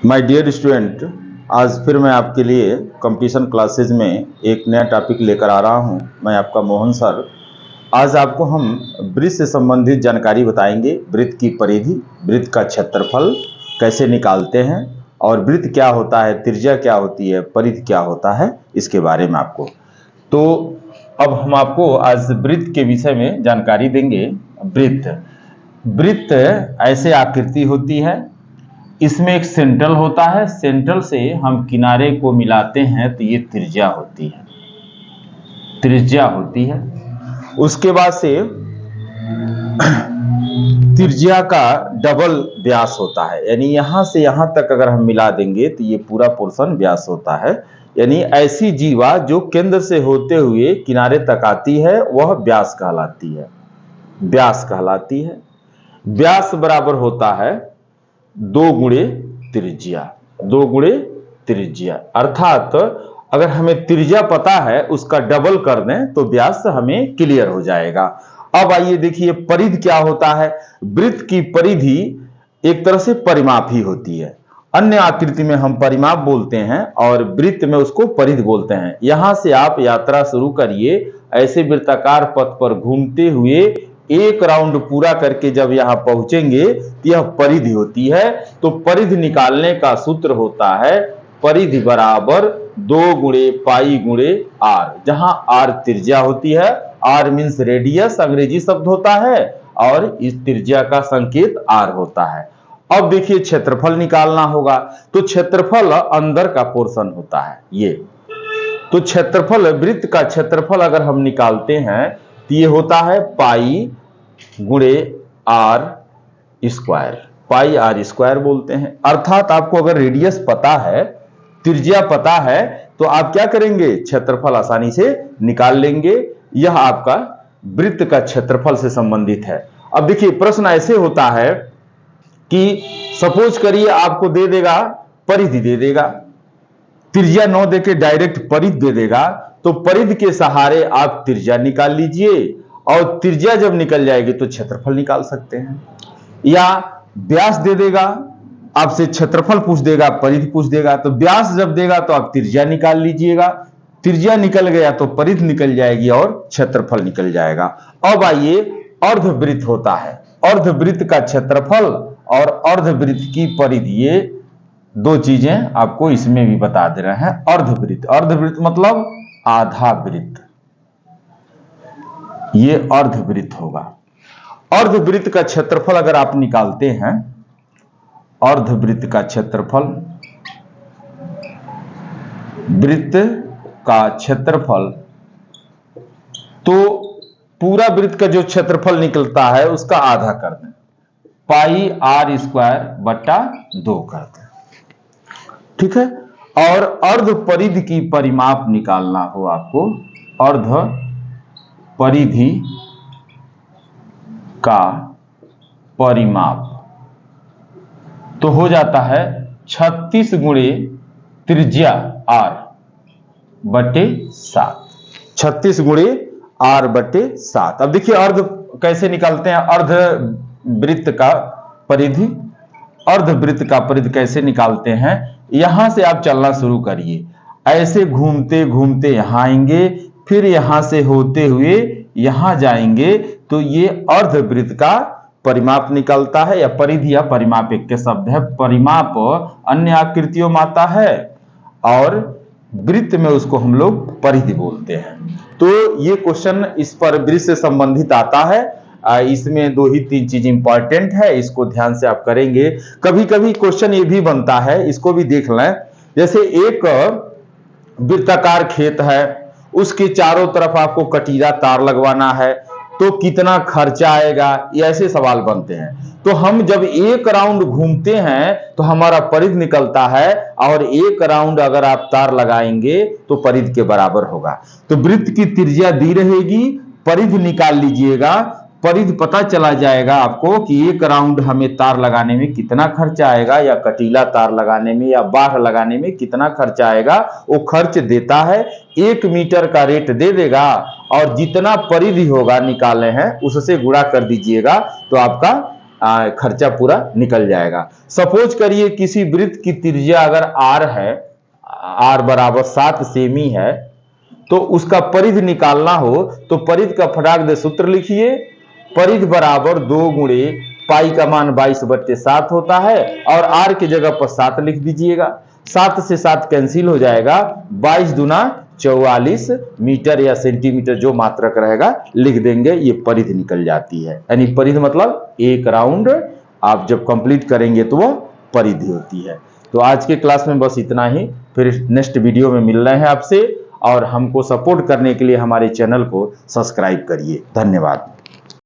My dear student, आज फिर मैं आपके लिए कंपटीशन क्लासेज में एक नया टॉपिक लेकर आ रहा हूं। मैं आपका मोहन सर। आज आपको हम वृत्त से संबंधित जानकारी बताएंगे। वृत्त की परिधि, वृत्त का क्षेत्रफल कैसे निकालते हैं और वृत्त क्या होता है, त्रिज्या क्या होती है, परिधि क्या होता है, इसके बारे में आपको। तो अब हम आपको आज वृत्त के विषय में जानकारी देंगे। वृत्त ऐसे आकृति होती है, इसमें एक सेंट्रल होता है, सेंट्रल से हम किनारे को मिलाते हैं तो ये त्रिज्या होती है, त्रिज्या होती है। उसके बाद से त्रिज्या का डबल व्यास होता है, यानी यहां से यहां तक अगर हम मिला देंगे तो ये पूरा पोर्शन व्यास होता है। यानी ऐसी जीवा जो केंद्र से होते हुए किनारे तक आती है वह व्यास कहलाती है, व्यास कहलाती है। व्यास बराबर होता है 2 गुणे त्रिज्या, 2 गुणे त्रिज्या। अर्थात अगर हमें त्रिज्या पता है उसका डबल कर दें तो व्यास हमें क्लियर हो जाएगा। अब आइए देखिए परिधि क्या होता है। वृत्त की परिधि एक तरह से परिमाप ही होती है। अन्य आकृति में हम परिमाप बोलते हैं और वृत्त में उसको परिधि बोलते हैं। यहां से आप यात्रा शुरू करिए, ऐसे वृत्ताकार पथ पर घूमते हुए एक राउंड पूरा करके जब यहां पहुंचेंगे तो यह परिधि होती है। तो परिधि निकालने का सूत्र होता है परिधि बराबर 2 गुणे पाई गुणे आर, जहां आर त्रिज्या होती है। आर मीन्स रेडियस, अंग्रेजी शब्द होता है, और इस त्रिज्या का संकेत आर होता है। अब देखिए क्षेत्रफल निकालना होगा, तो क्षेत्रफल अंदर का पोर्शन होता है ये। तो क्षेत्रफल, वृत्त का क्षेत्रफल अगर हम निकालते हैं तो ये होता है पाई गुणे R square, pi R square बोलते हैं। अर्थात आपको अगर रेडियस पता है, त्रिज्या पता है, तो आप क्या करेंगे, क्षेत्रफल आसानी से निकाल लेंगे। यह आपका वृत्त का क्षेत्रफल से संबंधित है। अब देखिए प्रश्न ऐसे होता है कि सपोज करिए आपको दे देगा, परिधि दे देगा, त्रिज्या 9 देके डायरेक्ट परिधि दे देगा, तो परिधि के सहारे आप त्रिज्या निकाल लीजिए और त्रिज्या जब निकल जाएगी तो क्षेत्रफल निकाल सकते हैं। या व्यास दे देगा, आपसे क्षेत्रफल पूछ देगा, परिधि पूछ देगा, तो व्यास जब देगा तो आप त्रिज्या निकाल लीजिएगा, त्रिज्या निकल गया तो परिधि निकल जाएगी और क्षेत्रफल निकल जाएगा। अब आइए अर्धवृत्त होता है, अर्धवृत्त का क्षेत्रफल और अर्धवृत्त की परिधि, ये दो चीजें आपको इसमें भी बता दे रहे हैं। अर्धवृत्त, अर्धवृत्त मतलब आधा वृत्त, ये अर्धवृत्त होगा। अर्धवृत्त का क्षेत्रफल अगर आप निकालते हैं, अर्धवृत्त का क्षेत्रफल, वृत्त का क्षेत्रफल, तो पूरा वृत्त का जो क्षेत्रफल निकलता है उसका आधा कर दें, पाई आर स्क्वायर बटा 2 कर दें, ठीक है। और अर्ध परिधि की परिमाप निकालना हो आपको, अर्ध परिधि का परिमाप, तो हो जाता है 36 गुणे त्रिज्या आर बटे 7, 36 गुणे आर बटे 7। अब देखिए अर्ध कैसे निकालते हैं, अर्ध वृत्त का परिधि, अर्ध वृत्त का परिधि कैसे निकालते हैं। यहां से आप चलना शुरू करिए, ऐसे घूमते घूमते यहां आएंगे, फिर यहां से होते हुए यहां जाएंगे, तो ये अर्धवृत्त का परिमाप निकलता है। या परिधि या परिमाप एक के शब्द है। परिमाप अन्य आकृतियों में आता है और वृत्त में उसको हम लोग परिधि बोलते हैं। तो ये क्वेश्चन इस पर वृत्त से संबंधित आता है। इसमें 2 ही 3 चीज इंपॉर्टेंट है, इसको ध्यान से आप करेंगे। कभी कभी क्वेश्चन ये भी बनता है, इसको भी देख लें। जैसे एक वृत्ताकार खेत है, उसके चारों तरफ आपको कटीला तार लगवाना है, तो कितना खर्चा आएगा, ये ऐसे सवाल बनते हैं। तो हम जब एक राउंड घूमते हैं तो हमारा परिधि निकलता है, और एक राउंड अगर आप तार लगाएंगे तो परिधि के बराबर होगा। तो वृत्त की त्रिज्या दी रहेगी, परिधि निकाल लीजिएगा, परिधि पता चला जाएगा आपको कि एक राउंड हमें तार लगाने में कितना खर्चा आएगा, या कटीला तार लगाने में या बाढ़ लगाने में कितना खर्चा आएगा। वो खर्च देता है, 1 मीटर का रेट दे देगा, और जितना परिधि होगा निकाले हैं उससे गुणा कर दीजिएगा, तो आपका खर्चा पूरा निकल जाएगा। सपोज करिए किसी वृत्त की त्रिज्या अगर r है, r बराबर 7 सेमी है, तो उसका परिधि निकालना हो तो परिधि का फटाक दे सूत्र लिखिए। परिधि बराबर 2 गुणे पाई का मान 22/7 होता है और r की जगह पर 7 लिख दीजिएगा। 7 से 7 कैंसिल हो जाएगा, 22 दूना 44 मीटर या सेंटीमीटर जो मात्रक रहेगा लिख देंगे, ये परिधि निकल जाती है। यानी परिधि मतलब एक राउंड आप जब कंप्लीट करेंगे तो वह परिधि होती है। तो आज के क्लास में बस इतना ही, फिर नेक्स्ट वीडियो में मिल रहे हैं आपसे, और हमको सपोर्ट करने के लिए हमारे चैनल को सब्सक्राइब करिए। धन्यवाद।